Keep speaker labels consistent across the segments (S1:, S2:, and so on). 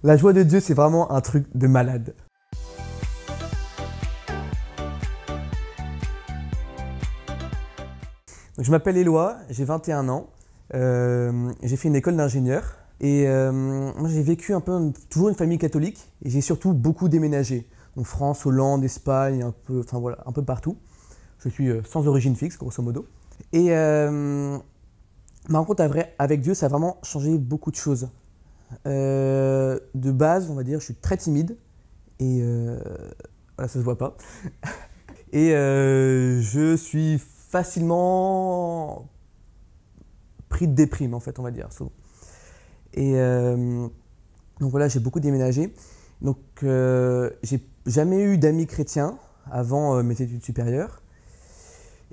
S1: La joie de Dieu, c'est vraiment un truc de malade. Donc, je m'appelle Éloi, j'ai 21 ans. J'ai fait une école d'ingénieur. Et moi, j'ai vécu un peu, toujours une famille catholique. Et j'ai surtout beaucoup déménagé. Donc France, Hollande, Espagne, un peu, enfin voilà, un peu partout. Je suis sans origine fixe, grosso modo. Et ma rencontre avec Dieu, ça a vraiment changé beaucoup de choses. De base, on va dire, je suis très timide. Et voilà, ça se voit pas. Et je suis facilement pris de déprime, en fait, on va dire, souvent. Et donc voilà, j'ai beaucoup déménagé. Donc j'ai jamais eu d'amis chrétiens avant mes études supérieures.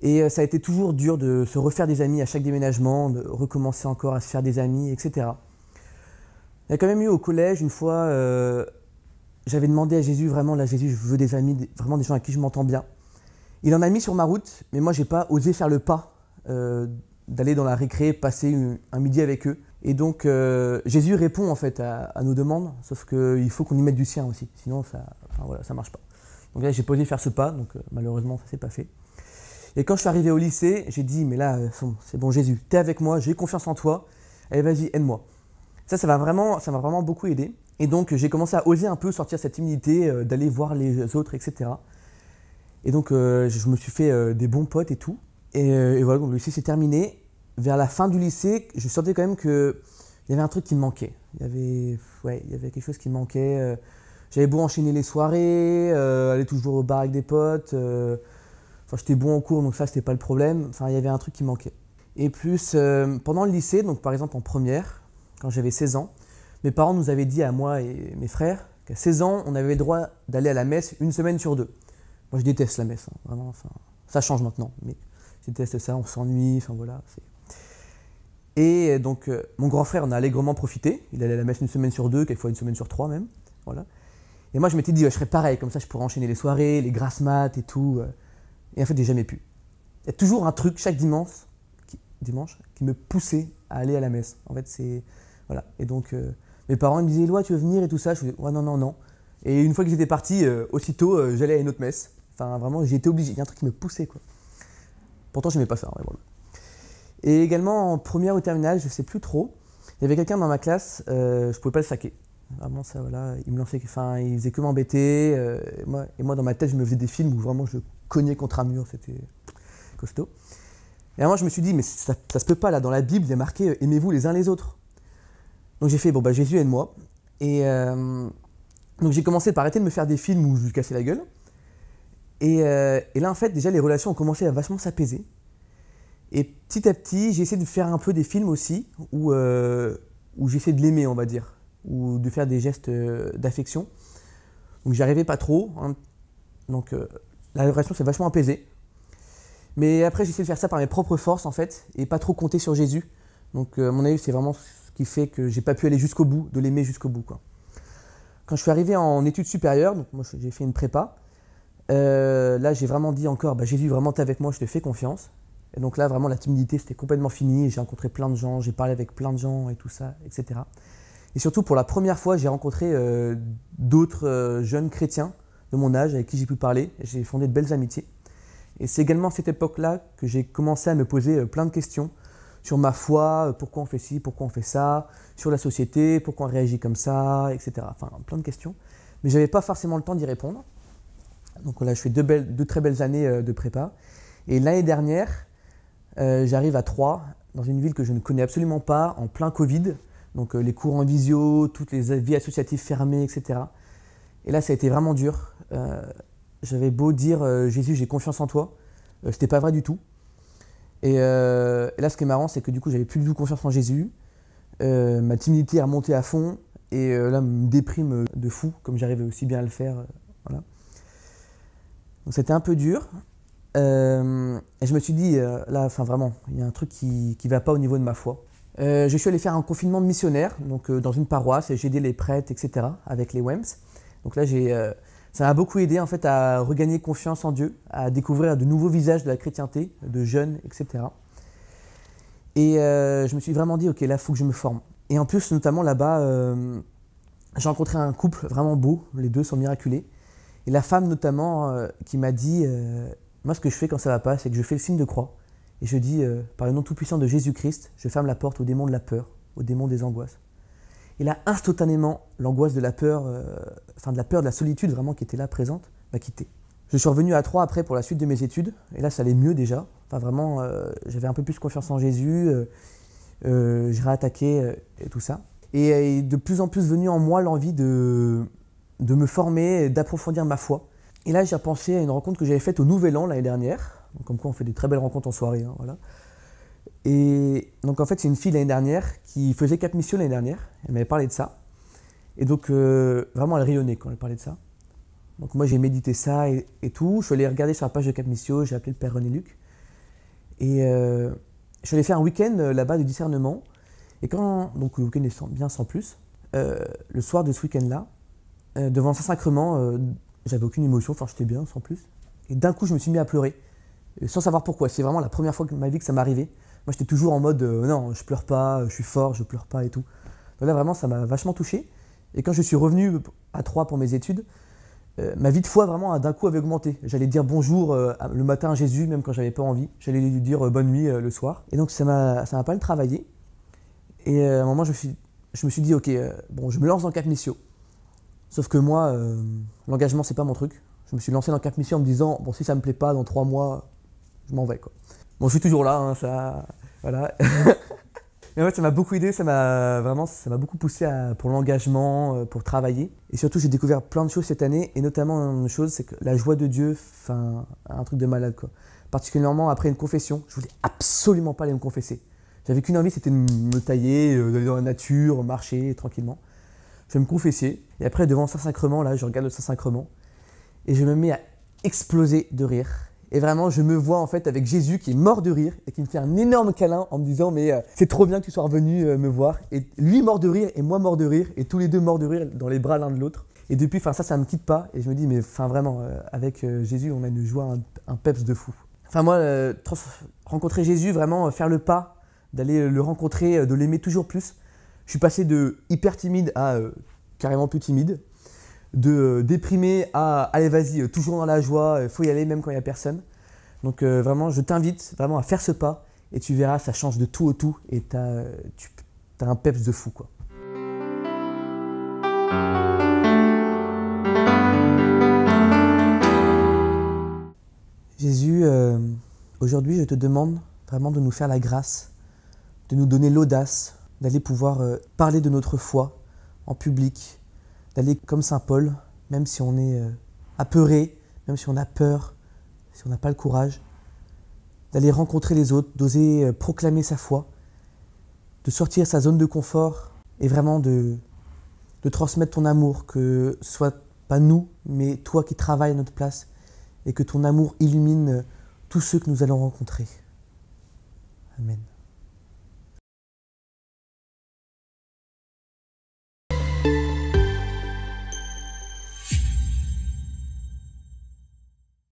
S1: Et ça a été toujours dur de se refaire des amis à chaque déménagement, de recommencer encore à se faire des amis, etc. Il y a quand même eu au collège, une fois, j'avais demandé à Jésus, vraiment, là Jésus, je veux des amis, vraiment des gens avec qui je m'entends bien. Il en a mis sur ma route, mais moi j'ai pas osé faire le pas d'aller dans la récré, passer un midi avec eux. Et donc Jésus répond en fait à nos demandes, sauf qu'il faut qu'on y mette du sien aussi, sinon ça, enfin, voilà, ça marche pas. Donc là j'ai pas osé faire ce pas, donc malheureusement ça s'est pas fait. Et quand je suis arrivé au lycée, j'ai dit mais là c'est bon Jésus, t'es avec moi, j'ai confiance en toi, allez vas-y aide-moi. Ça m'a vraiment beaucoup aidé. Et donc j'ai commencé à oser un peu sortir cette timidité, d'aller voir les autres, etc. Et donc je me suis fait des bons potes et tout. Et voilà, donc le lycée s'est terminé. Vers la fin du lycée, je sentais quand même qu'il y avait un truc qui me manquait. Il y avait quelque chose qui me manquait. J'avais beau enchaîner les soirées, aller toujours au bar avec des potes. Enfin, j'étais bon en cours, donc ça, c'était pas le problème. Enfin, il y avait un truc qui manquait. Et plus, pendant le lycée, donc par exemple en première, quand j'avais 16 ans, mes parents nous avaient dit à moi et mes frères qu'à 16 ans, on avait le droit d'aller à la messe une semaine sur deux. Moi, je déteste la messe, hein, vraiment. Enfin, ça change maintenant, mais je déteste ça, on s'ennuie, enfin voilà. Et donc, mon grand frère en a allègrement profité. Il allait à la messe une semaine sur deux, quelquefois une semaine sur trois même. Voilà. Et moi, je m'étais dit, je serais pareil, comme ça, je pourrais enchaîner les soirées, les grasses mat et tout. Et en fait, j'ai jamais pu. Il y a toujours un truc chaque dimanche qui me poussait à aller à la messe. En fait, c'est voilà. Et donc, mes parents ils me disaient, Éloi, tu veux venir et tout ça. Je disais, ouais, non, non, non. Et une fois qu'ils étaient partis, aussitôt, j'allais à une autre messe. Enfin, vraiment, j'ai été obligé. Il y a un truc qui me poussait, quoi. Pourtant, je n'aimais pas ça. Ouais, voilà. Et également, en première ou terminale, je ne sais plus trop, il y avait quelqu'un dans ma classe, je ne pouvais pas le saquer. Vraiment, ça, voilà, il me lançait, enfin, il faisait que m'embêter. Et moi, dans ma tête, je me faisais des films où vraiment je cognais contre un mur, c'était costaud. Et à un moment, je me suis dit, mais ça se peut pas, là, dans la Bible, il y a marqué « Aimez-vous les uns les autres ». Donc j'ai fait, bon, bah, Jésus aide-moi. Et donc j'ai commencé par arrêter de me faire des films où je lui cassais la gueule. Et là, en fait, déjà, les relations ont commencé à vachement s'apaiser. Et petit à petit, j'ai essayé de faire un peu des films aussi, où j'essaie de l'aimer, on va dire, ou de faire des gestes d'affection. Donc j'y arrivais pas trop, hein. Donc la relation s'est vachement apaisée. Mais après, j'ai essayé de faire ça par mes propres forces, en fait, et pas trop compter sur Jésus. Donc à mon avis, c'est vraiment ce qui fait que j'ai pas pu aller jusqu'au bout, de l'aimer jusqu'au bout, quoi. Quand je suis arrivé en études supérieures, donc moi j'ai fait une prépa, là j'ai vraiment dit encore, bah, Jésus, vraiment t'es avec moi, je te fais confiance. Et donc là, vraiment, la timidité, c'était complètement fini. J'ai rencontré plein de gens, j'ai parlé avec plein de gens et tout ça, etc. Et surtout, pour la première fois, j'ai rencontré d'autres jeunes chrétiens de mon âge avec qui j'ai pu parler. J'ai fondé de belles amitiés. Et c'est également à cette époque-là que j'ai commencé à me poser plein de questions sur ma foi, pourquoi on fait ci, pourquoi on fait ça, sur la société, pourquoi on réagit comme ça, etc. Enfin, plein de questions. Mais je n'avais pas forcément le temps d'y répondre. Donc là, je fais deux très belles années de prépa. Et l'année dernière, j'arrive à Troyes, dans une ville que je ne connais absolument pas, en plein Covid. Donc les cours en visio, toutes les vies associatives fermées, etc. Et là, ça a été vraiment dur. J'avais beau dire Jésus, j'ai confiance en toi, c'était pas vrai du tout. Et là, ce qui est marrant, c'est que du coup, j'avais plus du tout confiance en Jésus. Ma timidité est remontée à fond. Et là, me déprime de fou, comme j'arrivais aussi bien à le faire. Voilà. Donc c'était un peu dur. Et je me suis dit, là, enfin vraiment, il y a un truc qui va pas au niveau de ma foi. Je suis allé faire un confinement missionnaire, donc dans une paroisse, et j'ai aidé les prêtres, etc., avec les WEMS. Donc là, ça m'a beaucoup aidé en fait à regagner confiance en Dieu, à découvrir de nouveaux visages de la chrétienté, de jeunes, etc. Et je me suis vraiment dit, ok, là, il faut que je me forme. Et en plus, notamment là-bas, j'ai rencontré un couple vraiment beau, les deux sont miraculés. Et la femme notamment qui m'a dit, moi ce que je fais quand ça va pas, c'est que je fais le signe de croix. Et je dis, par le nom tout-puissant de Jésus-Christ, je ferme la porte aux démons de la peur, aux démons des angoisses. Et là, instantanément, l'angoisse de la peur, de la solitude vraiment qui était là présente, m'a quitté. Je suis revenu à Troyes après pour la suite de mes études, et là ça allait mieux déjà. Enfin vraiment, j'avais un peu plus confiance en Jésus, j'ai réattaqué et tout ça. Et de plus en plus venu en moi l'envie de me former, d'approfondir ma foi. Et là j'ai repensé à une rencontre que j'avais faite au Nouvel An l'année dernière, donc, comme quoi on fait des très belles rencontres en soirée, hein, voilà. Et donc en fait c'est une fille l'année dernière qui faisait Cap Mission l'année dernière, elle m'avait parlé de ça. Et donc vraiment elle rayonnait quand elle parlait de ça. Donc moi j'ai médité ça et tout, je suis allé regarder sur la page de Cap Mission, j'ai appelé le père René Luc. Et je suis allé faire un week-end là-bas de discernement. Et donc le week-end est bien sans plus, le soir de ce week-end-là, devant le Saint-Sacrement, j'avais aucune émotion, enfin j'étais bien sans plus. Et d'un coup je me suis mis à pleurer, sans savoir pourquoi. C'est vraiment la première fois de ma vie que ça m'arrivait. Moi j'étais toujours en mode non, je pleure pas, je suis fort, je pleure pas et tout. Donc là vraiment ça m'a vachement touché. Et quand je suis revenu à Troyes pour mes études, ma vie de foi vraiment d'un coup avait augmenté. J'allais dire bonjour le matin à Jésus, même quand j'avais pas envie. J'allais lui dire bonne nuit le soir. Et donc ça m'a pas mal travaillé. Et à un moment je me suis dit ok, bon je me lance dans Cap Mission. Sauf que moi, l'engagement c'est pas mon truc. Je me suis lancé dans Cap Mission en me disant bon si ça me plaît pas dans 3 mois, je m'en vais quoi. Bon je suis toujours là, hein, ça, voilà. Mais en fait, ça m'a beaucoup aidé, ça m'a beaucoup poussé pour l'engagement, pour travailler. Et surtout, j'ai découvert plein de choses cette année, et notamment une chose, c'est que la joie de Dieu, un truc de malade, quoi. Particulièrement après une confession, je voulais absolument pas aller me confesser. J'avais qu'une envie, c'était de me tailler, d'aller dans la nature, marcher tranquillement. Je vais me confesser, et après, devant le Saint-Sacrement, là, je regarde le Saint-Sacrement, et je me mets à exploser de rire. Et vraiment, je me vois en fait avec Jésus qui est mort de rire et qui me fait un énorme câlin en me disant mais c'est trop bien que tu sois revenu me voir. Et lui mort de rire et moi mort de rire et tous les deux morts de rire dans les bras l'un de l'autre. Et depuis, ça me quitte pas. Et je me dis mais vraiment, avec Jésus, on a une joie, un peps de fou. Enfin moi, rencontrer Jésus, vraiment faire le pas, d'aller le rencontrer, de l'aimer toujours plus. Je suis passé de hyper timide à carrément plus timide. De déprimé à allez vas-y, toujours dans la joie, il faut y aller même quand il n'y a personne. Donc vraiment, je t'invite vraiment à faire ce pas et tu verras, ça change de tout au tout et t'as un peps de fou, quoi. Jésus, aujourd'hui je te demande vraiment de nous faire la grâce, de nous donner l'audace, d'aller pouvoir parler de notre foi en public, d'aller comme Saint Paul, même si on est apeuré, même si on a peur, si on n'a pas le courage, d'aller rencontrer les autres, d'oser proclamer sa foi, de sortir sa zone de confort et vraiment de transmettre ton amour, que ce soit pas nous, mais toi qui travailles à notre place et que ton amour illumine tous ceux que nous allons rencontrer. Amen.